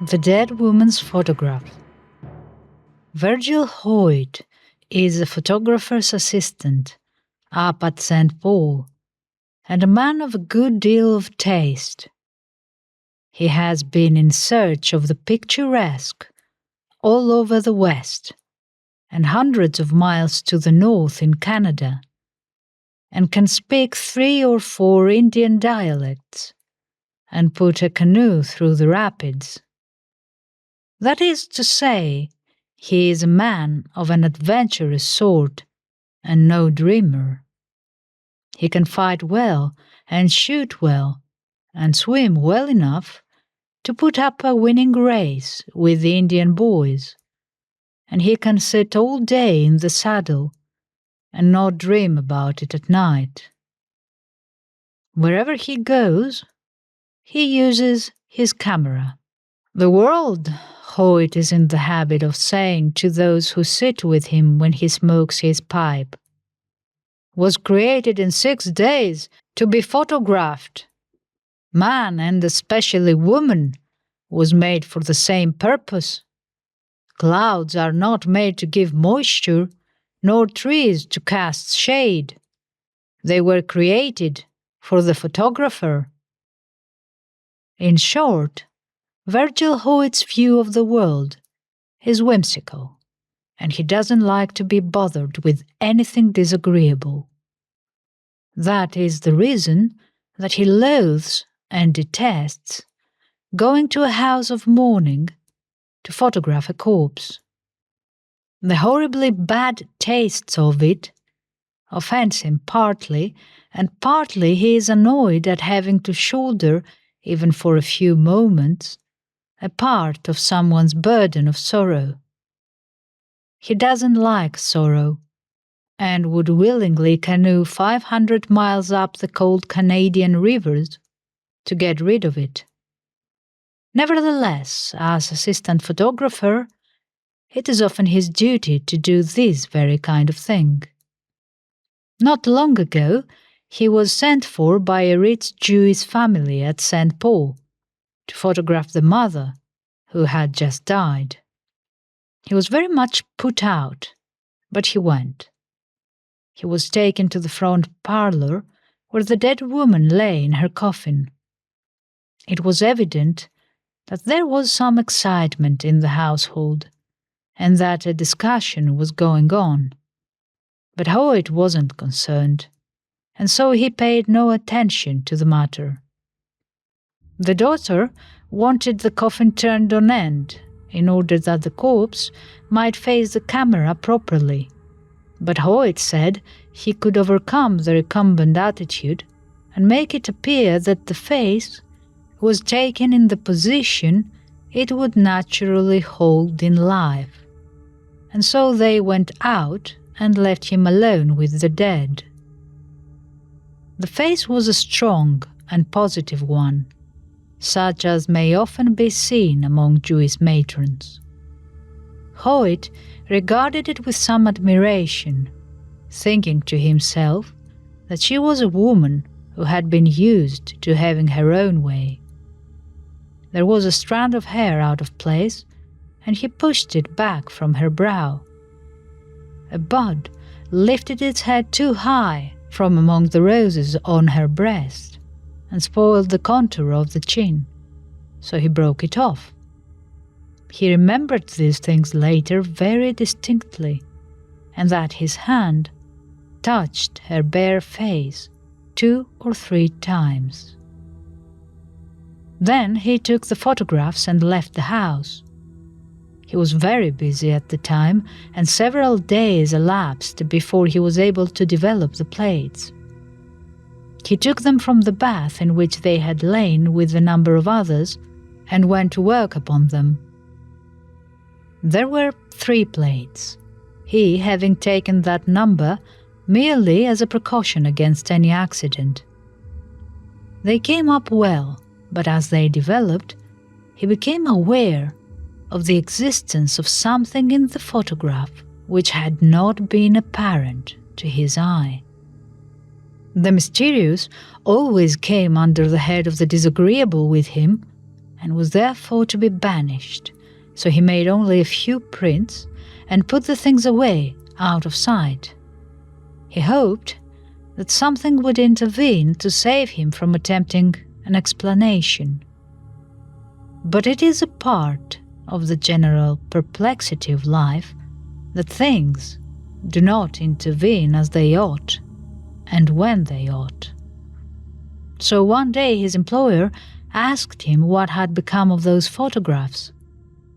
The Dead Woman's Photograph. Virgil Hoyt is a photographer's assistant up at St. Paul and a man of a good deal of taste. He has been in search of the picturesque all over the West and hundreds of miles to the north in Canada, and can speak 3 or 4 Indian dialects and put a canoe through the rapids. That is to say, he is a man of an adventurous sort and no dreamer. He can fight well and shoot well and swim well enough to put up a winning race with the Indian boys, and he can sit all day in the saddle and not dream about it at night. Wherever he goes, he uses his camera. The world, Hoyt is in the habit of saying to those who sit with him when he smokes his pipe, was created in 6 days to be photographed. Man, and especially woman, was made for the same purpose. Clouds are not made to give moisture, nor trees to cast shade. They were created for the photographer. In short, Virgil Hoyt's view of the world is whimsical, and he doesn't like to be bothered with anything disagreeable. That is the reason that he loathes and detests going to a house of mourning to photograph a corpse. The horribly bad tastes of it offends him partly, and partly he is annoyed at having to shoulder, even for a few moments, a part of someone's burden of sorrow. He doesn't like sorrow, and would willingly canoe 500 miles up the cold Canadian rivers to get rid of it. Nevertheless, as assistant photographer, it is often his duty to do this very kind of thing. Not long ago, he was sent for by a rich Jewish family at St. Paul to photograph the mother, who had just died. He was very much put out, but he went. He was taken to the front parlor where the dead woman lay in her coffin. It was evident that there was some excitement in the household, and that a discussion was going on. But Hoyt wasn't concerned, and so he paid no attention to the matter. The daughter wanted the coffin turned on end in order that the corpse might face the camera properly, but Hoyt said he could overcome the recumbent attitude and make it appear that the face was taken in the position it would naturally hold in life, and so they went out and left him alone with the dead. The face was a strong and positive one, such as may often be seen among Jewish matrons. Hoyt regarded it with some admiration, thinking to himself that she was a woman who had been used to having her own way. There was a strand of hair out of place, and he pushed it back from her brow. A bud lifted its head too high from among the roses on her breast and spoiled the contour of the chin, so he broke it off. He remembered these things later very distinctly, and that his hand touched her bare face 2 or 3 times. Then he took the photographs and left the house. He was very busy at the time, and several days elapsed before he was able to develop the plates. He took them from the bath in which they had lain with a number of others and went to work upon them. There were 3 plates, he having taken that number merely as a precaution against any accident. They came up well, but as they developed, he became aware of the existence of something in the photograph which had not been apparent to his eye. The mysterious always came under the head of the disagreeable with him, and was therefore to be banished, so he made only a few prints and put the things away out of sight. He hoped that something would intervene to save him from attempting an explanation. But it is a part of the general perplexity of life that things do not intervene as they ought and when they ought. So one day his employer asked him what had become of those photographs.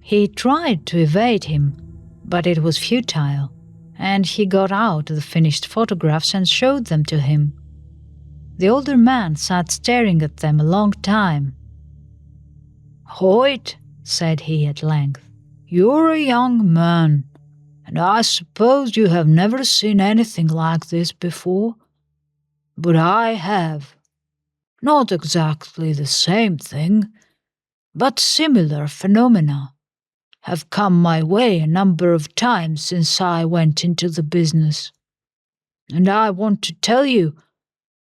He tried to evade him, but it was futile, and he got out the finished photographs and showed them to him. The older man sat staring at them a long time. "Hoyt," said he at length, "you're a young man, and I suppose you have never seen anything like this before. But I have. Not exactly the same thing, but similar phenomena have come my way a number of times since I went into the business. And I want to tell you,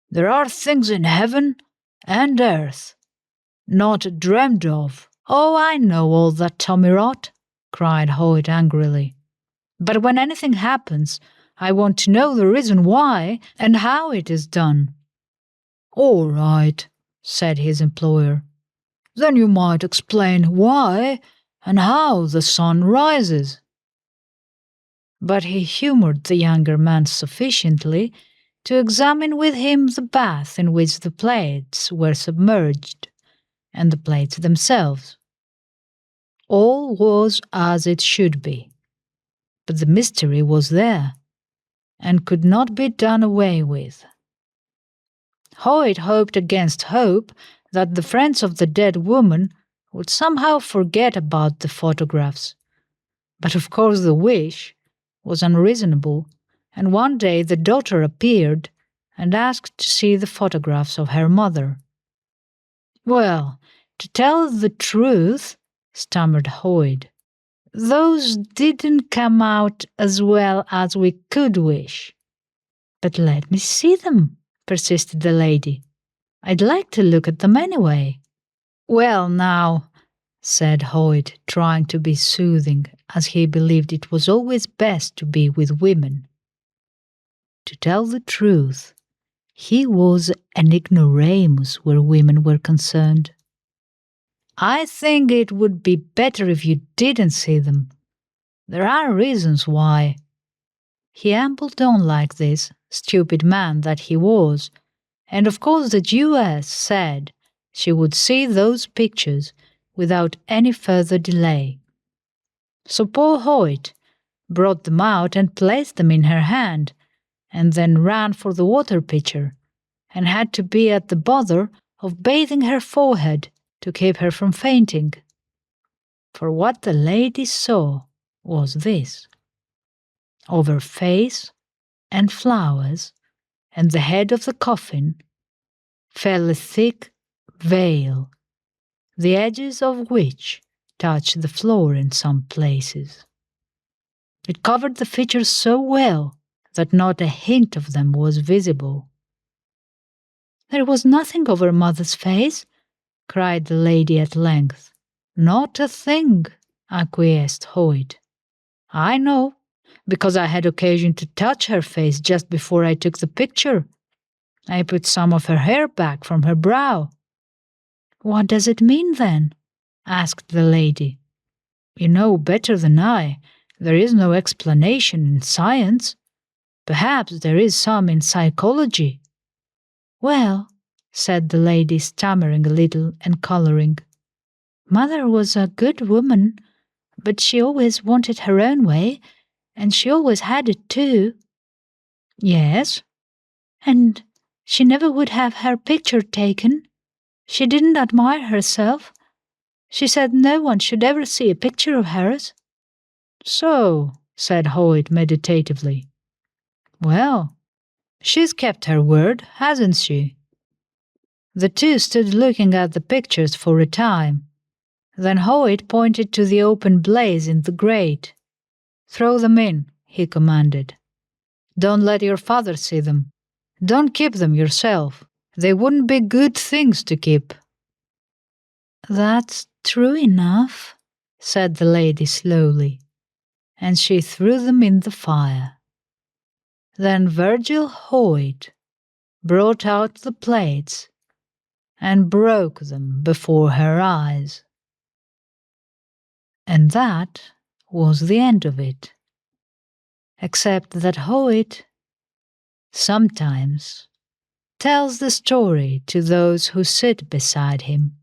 there are things in heaven and earth not dreamed of." "Oh, I know all that tommy rot," cried Hoyt angrily. "But when anything happens, I want to know the reason why and how it is done." "All right," said his employer. "Then you might explain why and how the sun rises." But he humored the younger man sufficiently to examine with him the bath in which the plates were submerged, and the plates themselves. All was as it should be, but the mystery was there, and could not be done away with. Hoyt hoped against hope that the friends of the dead woman would somehow forget about the photographs, but of course the wish was unreasonable, and one day the daughter appeared and asked to see the photographs of her mother. "Well, to tell the truth," stammered Hoyt, "those didn't come out as well as we could wish." "But let me see them," persisted the lady. "I'd like to look at them anyway." "Well, now," said Hoyt, trying to be soothing, as he believed it was always best to be with women. To tell the truth, he was an ignoramus where women were concerned. "I think it would be better if you didn't see them. There are reasons why." He ambled on like this, stupid man that he was, and of course the Jewess said she would see those pictures without any further delay. So poor Hoyt brought them out and placed them in her hand, and then ran for the water pitcher, and had to be at the bother of bathing her forehead to keep her from fainting. For what the lady saw was this: over face and flowers and the head of the coffin fell a thick veil, the edges of which touched the floor in some places. It covered the features so well that not a hint of them was visible. "There was nothing over mother's face," cried the lady at length. "Not a thing," acquiesced Hoyt. "I know, because I had occasion to touch her face just before I took the picture. I put some of her hair back from her brow." "What does it mean then?" asked the lady. "You know better than I. There is no explanation in science. Perhaps there is some in psychology." "Well," said the lady, stammering a little and coloring, "mother was a good woman, but she always wanted her own way, and she always had it too." "Yes?" "And she never would have her picture taken. She didn't admire herself. She said no one should ever see a picture of hers." "So," said Hoyt meditatively. "Well, she's kept her word, hasn't she?" The two stood looking at the pictures for a time. Then Hoyt pointed to the open blaze in the grate. "Throw them in," he commanded. "Don't let your father see them. Don't keep them yourself. They wouldn't be good things to keep." "That's true enough," said the lady slowly, and she threw them in the fire. Then Virgil Hoyt brought out the plates and broke them before her eyes. And that was the end of it, except that Hoyt sometimes tells the story to those who sit beside him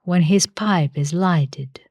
when his pipe is lighted.